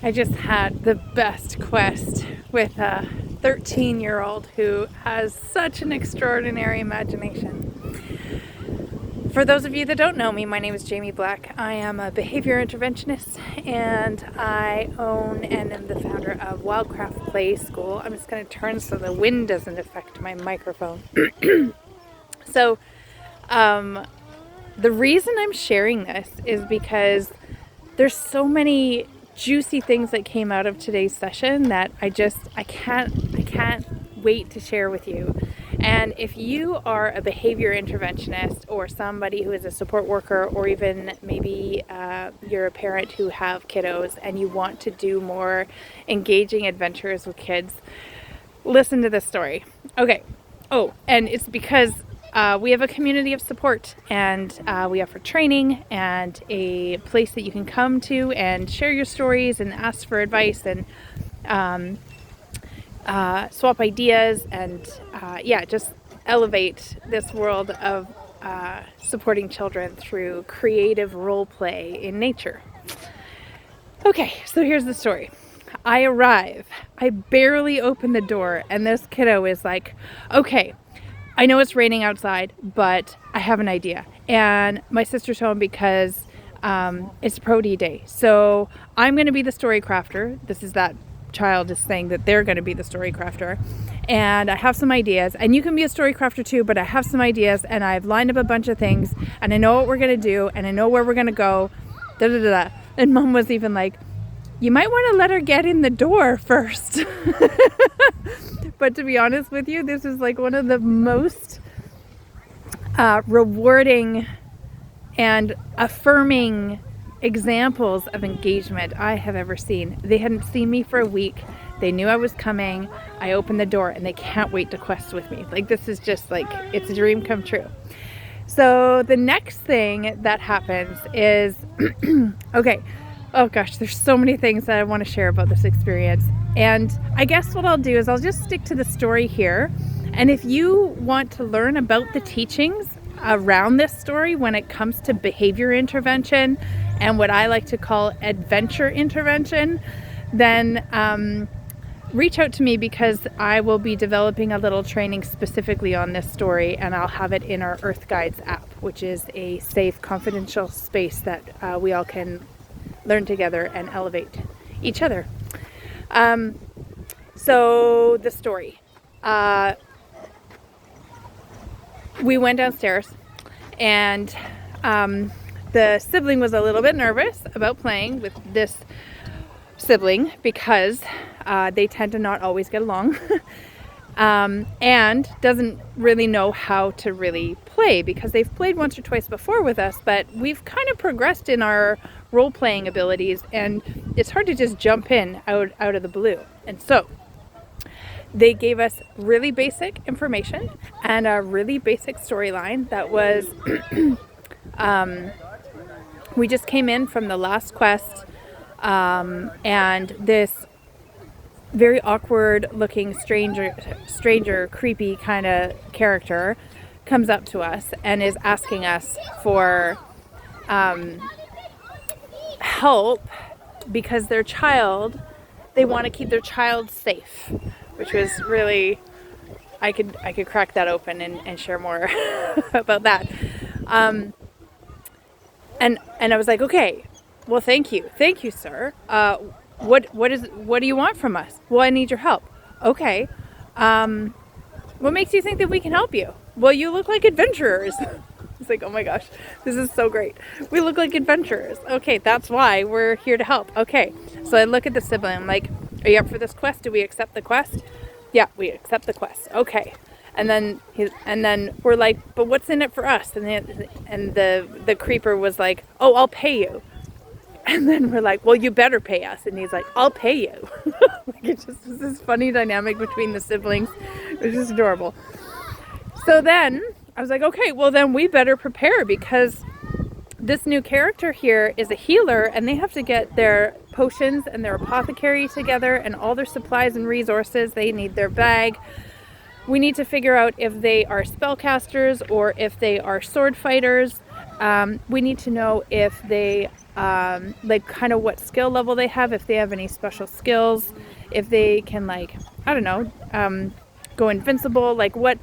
I just had the best quest with a 13-year-old who has such an extraordinary imagination. For those of you that don't know me, my name is Jamie Black. I am a behavior interventionist and I own and am the founder of Wildcraft Play School. I'm just going to turn so the wind doesn't affect my microphone. So, the reason I'm sharing this is because there's so many juicy things that came out of today's session that I can't wait to share with you. And if you are a behavior interventionist or somebody who is a support worker, or even maybe you're a parent who have kiddos and you want to do more engaging adventures with kids, listen to this story. Okay. Oh, and it's because we have a community of support, and we offer training and a place that you can come to and share your stories and ask for advice and swap ideas and just elevate this world of supporting children through creative role play in nature. Okay, so here's the story. I arrive. I barely open the door, and this kiddo is like, okay, I know it's raining outside, but I have an idea. And my sister's home because it's Pro D Day. So I'm going to be the story crafter. This is that child is saying that they're going to be the story crafter. And I have some ideas. And you can be a story crafter too, but I have some ideas. And I've lined up a bunch of things. And I know what we're going to do. And I know where we're going to go. Da, da, da, da. And Mom was even like, you might want to let her get in the door first. But to be honest with you, this is like one of the most rewarding and affirming examples of engagement I have ever seen. They hadn't seen me for a week. They knew I was coming. I opened the door and they can't wait to quest with me. Like, this is just like, it's a dream come true. So the next thing that happens is, okay, oh gosh, there's so many things that I want to share about this experience. And I guess what I'll do is I'll just stick to the story here. And if you want to learn about the teachings around this story when it comes to behavior intervention and what I like to call adventure intervention, then reach out to me, because I will be developing a little training specifically on this story, and I'll have it in our Earth Guides app, which is a safe, confidential space that we all can learn together and elevate each other. So the story, we went downstairs, and the sibling was a little bit nervous about playing with this sibling because they tend to not always get along and doesn't really know how to really play, because they've played once or twice before with us, but we've kind of progressed in our role-playing abilities, and it's hard to just jump in out of the blue. And so they gave us really basic information and a really basic storyline that was we just came in from the last quest, and this very awkward looking stranger creepy kind of character comes up to us and is asking us for help because they want to keep their child safe, which was really, I could crack that open and share more about that. And I was like, okay, well, thank you, sir. What do you want from us? Well, I need your help. Okay. What makes you think that we can help you? Well, you look like adventurers. It's like, oh my gosh, this is so great. We look like adventurers. Okay, that's why we're here to help. Okay. So I look at the sibling. I'm like, are you up for this quest? Do we accept the quest? Yeah, we accept the quest. Okay. And then we're like, but what's in it for us? And the creeper was like, oh, I'll pay you. And then we're like, well, you better pay us. And he's like, I'll pay you. Like, it just was this funny dynamic between the siblings. It was just adorable. So then I was like, okay, well then we better prepare, because this new character here is a healer, and they have to get their potions and their apothecary together and all their supplies and resources. They need their bag. We need to figure out if they are spellcasters or if they are sword fighters. We need to know if they like kind of what skill level they have, if they have any special skills, if they can, like, I don't know, go invincible, like what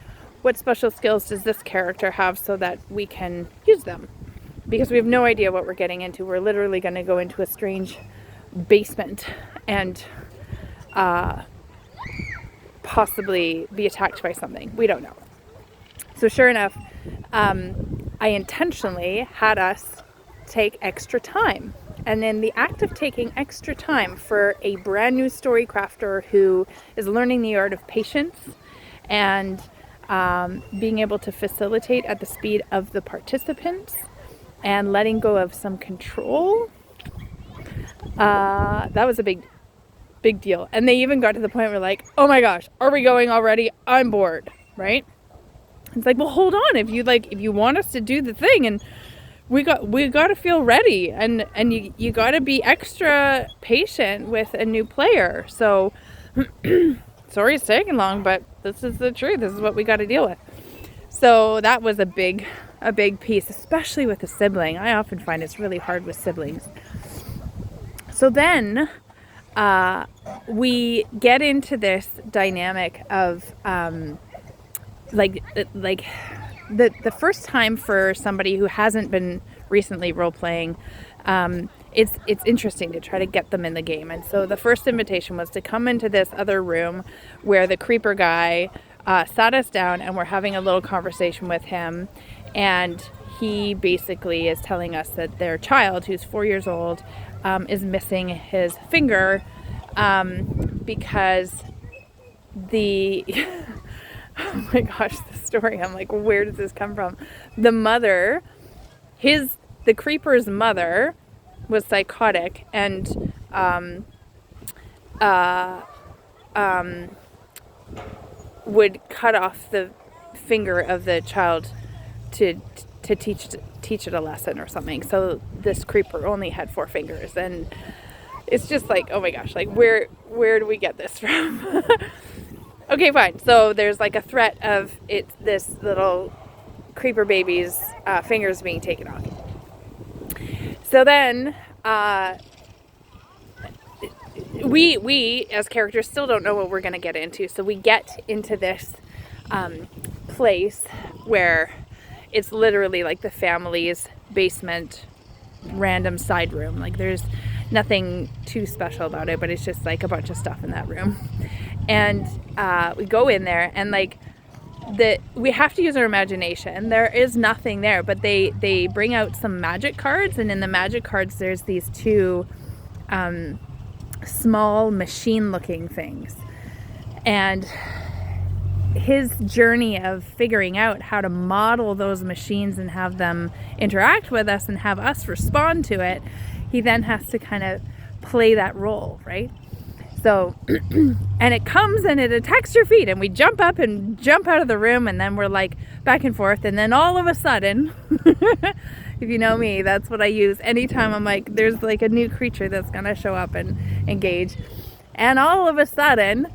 special skills does this character have so that we can use them, because we have no idea what we're getting into. We're literally going to go into a strange basement and possibly be attacked by something. We don't know. So sure enough, I intentionally had us take extra time. And in the act of taking extra time for a brand new story crafter who is learning the art of patience and being able to facilitate at the speed of the participants and letting go of some control, that was a big deal. And they even got to the point where, like, oh my gosh, are we going already? I'm bored, right? It's like, well, hold on. If you want us to do the thing, and we got to feel ready, and you got to be extra patient with a new player. So sorry it's taking long, but this is the truth. This is what we got to deal with. So that was a big piece, especially with a sibling. I often find it's really hard with siblings. So then we get into this dynamic of like the first time for somebody who hasn't been recently role playing, it's interesting to try to get them in the game. And so the first invitation was to come into this other room where the creeper guy sat us down, and we're having a little conversation with him, and he basically is telling us that their child, who's 4 years old, is missing his finger because the oh my gosh, the story, I'm like, where does this come from? The mother, the creeper's mother was psychotic and would cut off the finger of the child to teach it a lesson or something. So this creeper only had 4 fingers, and it's just like, oh my gosh, like where do we get this from? Okay, fine. So there's like a threat of this little creeper baby's fingers being taken off. So then we as characters still don't know what we're going to get into. So we get into this place where it's literally like the family's basement random side room. Like there's nothing too special about it, but it's just like a bunch of stuff in that room. And we go in there, and like we have to use our imagination. There is nothing there, but they bring out some magic cards, and in the magic cards there's these 2 small machine looking things. And his journey of figuring out how to model those machines and have them interact with us and have us respond to it, he then has to kind of play that role, right? So, and it comes and it attacks your feet, and we jump up and jump out of the room, and then we're like back and forth, and then all of a sudden, if you know me, that's what I use anytime I'm like, there's like a new creature that's gonna show up and engage. And all of a sudden,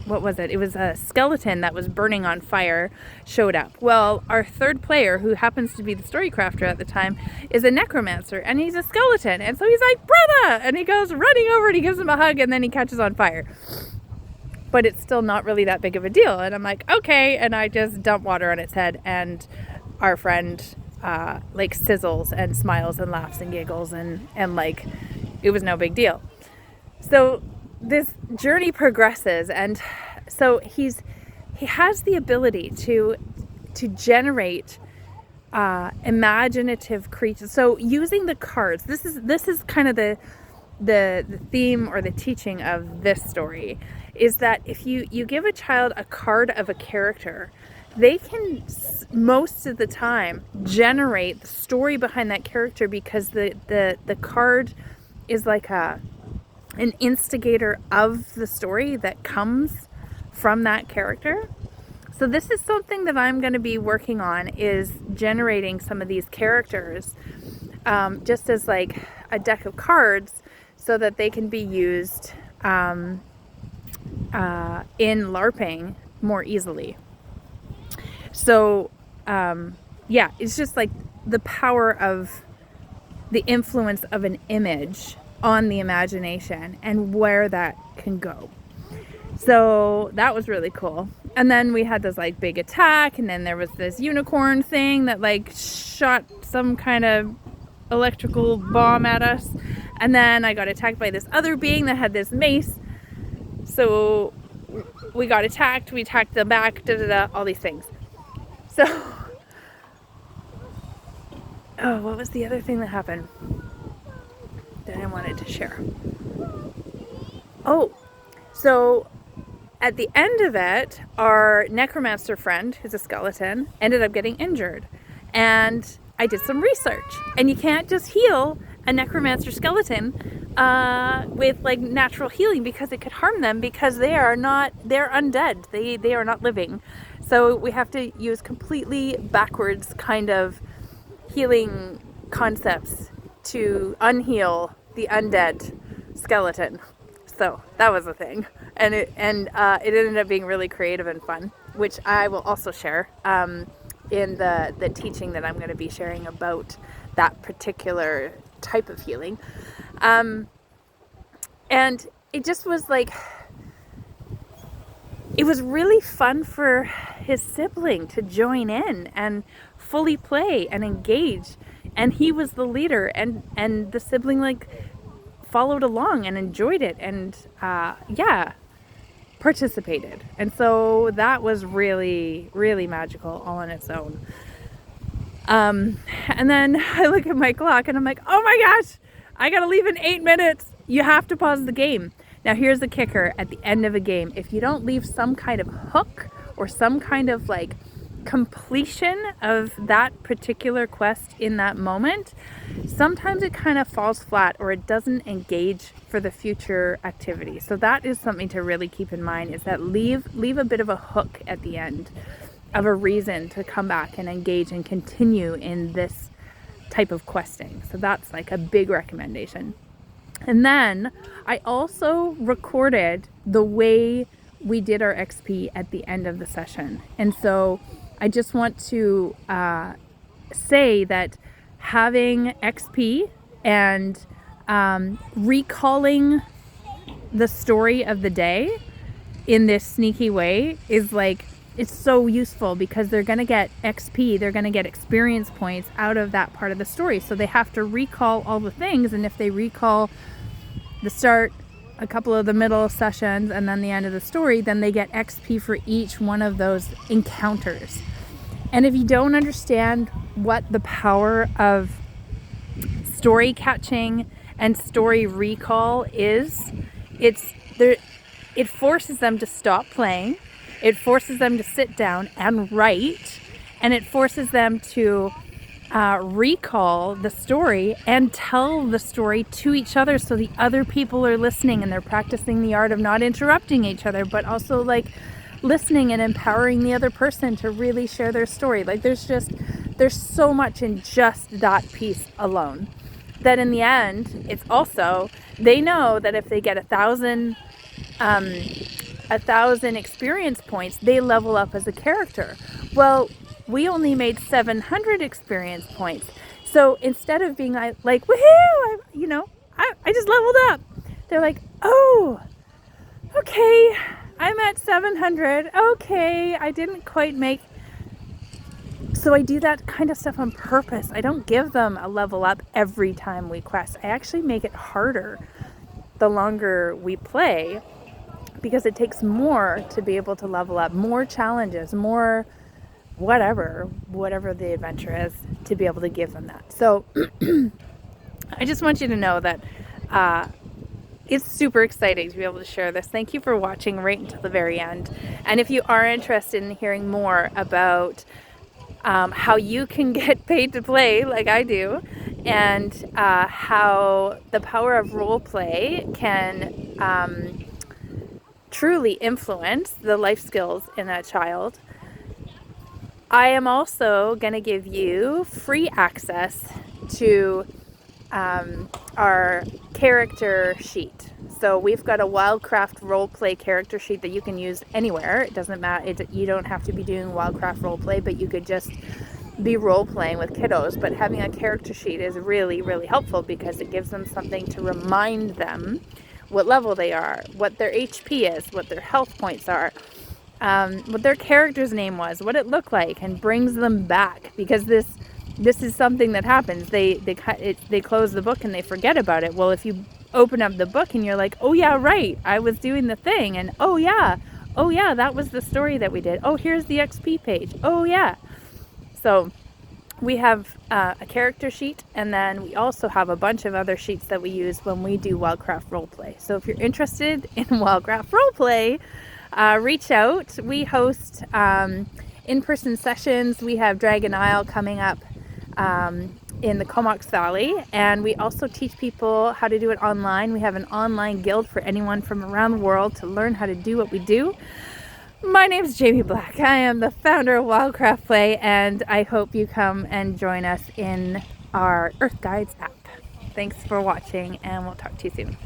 what was it? It was a skeleton that was burning on fire showed up. Well, our third player, who happens to be the story crafter at the time, is a necromancer, and he's a skeleton. And so he's like, brother! And he goes running over and he gives him a hug, and then he catches on fire. But it's still not really that big of a deal. And I'm like, okay. And I just dump water on its head, and our friend like sizzles and smiles and laughs and giggles, and like it was no big deal. So this journey progresses, and so he has the ability to generate imaginative creatures. So using the cards, this is kind of the theme or the teaching of this story, is that if you give a child a card of a character, they can most of the time generate the story behind that character, because the card is like an instigator of the story that comes from that character. So this is something that I'm going to be working on, is generating some of these characters just as like a deck of cards, so that they can be used in LARPing more easily. So yeah, it's just like the power of the influence of an image on the imagination and where that can go. So that was really cool. And then we had this like big attack, and then there was this unicorn thing that like shot some kind of electrical bomb at us. And then I got attacked by this other being that had this mace. So we got attacked, we attacked them back, all these things. So, oh, what was the other thing that happened that I wanted to share? Oh, so at the end of it, our necromancer friend, who's a skeleton, ended up getting injured. And I did some research. And you can't just heal a necromancer skeleton with like natural healing, because it could harm them, because they're undead. They are not living. So we have to use completely backwards kind of healing concepts to unheal the undead skeleton. So that was a thing. And it ended up being really creative and fun, which I will also share in the teaching that I'm going to be sharing about that particular type of healing. And it just was like, it was really fun for his sibling to join in and fully play and engage. And he was the leader, and the sibling like followed along and enjoyed it, and participated. And so that was really, really magical all on its own. And then I look at my clock and I'm like, oh my gosh, I gotta leave in 8 minutes. You have to pause the game. Now here's the kicker at the end of a game. If you don't leave some kind of hook or some kind of like completion of that particular quest in that moment, sometimes it kind of falls flat, or it doesn't engage for the future activity. So that is something to really keep in mind, is that leave a bit of a hook at the end, of a reason to come back and engage and continue in this type of questing. So that's like a big recommendation. And then I also recorded the way we did our XP at the end of the session. And so I just want to say that having XP and recalling the story of the day in this sneaky way is like, it's so useful, because they're going to get XP, they're going to get experience points out of that part of the story. So they have to recall all the things, and if they recall the start, a couple of the middle sessions, and then the end of the story, then they get XP for each one of those encounters. And if you don't understand what the power of story catching and story recall is, it forces them to stop playing. It forces them to sit down and write, and it forces them to recall the story and tell the story to each other, so the other people are listening, and they're practicing the art of not interrupting each other, but also like listening and empowering the other person to really share their story. Like there's so much in just that piece alone, that in the end, it's also, they know that if they get 1,000 experience points, they level up as a character. Well, we only made 700 experience points. So instead of being like woohoo, I just leveled up, they're like, oh, okay, I'm at 700. Okay, I didn't quite make. So I do that kind of stuff on purpose. I don't give them a level up every time we quest. I actually make it harder the longer we play, because it takes more to be able to level up, more challenges, more whatever the adventure is, to be able to give them that. So I just want you to know that it's super exciting to be able to share this. Thank you for watching right until the very end. And if you are interested in hearing more about how you can get paid to play like I do, and how the power of role play can truly influence the life skills in a child, I am also going to give you free access to our character sheet. So we've got a Wildcraft roleplay character sheet that you can use anywhere. It doesn't matter. You don't have to be doing Wildcraft roleplay, but you could just be role playing with kiddos, but having a character sheet is really, really helpful because it gives them something to remind them what level they are, what their HP is, what their health points are, what their character's name was, what it looked like, and brings them back, because this is something that happens. They close the book and they forget about it. Well, if you open up the book and you're like, oh yeah, right, I was doing the thing, and oh yeah, that was the story that we did. Oh, here's the XP page. Oh yeah. So we have a character sheet, and then we also have a bunch of other sheets that we use when we do Wildcraft Roleplay. So if you're interested in Wildcraft Roleplay, reach out. We host in-person sessions. We have Dragon Isle coming up in the Comox Valley, and we also teach people how to do it online. We have an online guild for anyone from around the world to learn how to do what we do. My name is Jamie Black. I am the founder of Wildcraft Play, and I hope you come and join us in our Earth Guides app. Thanks for watching, and we'll talk to you soon.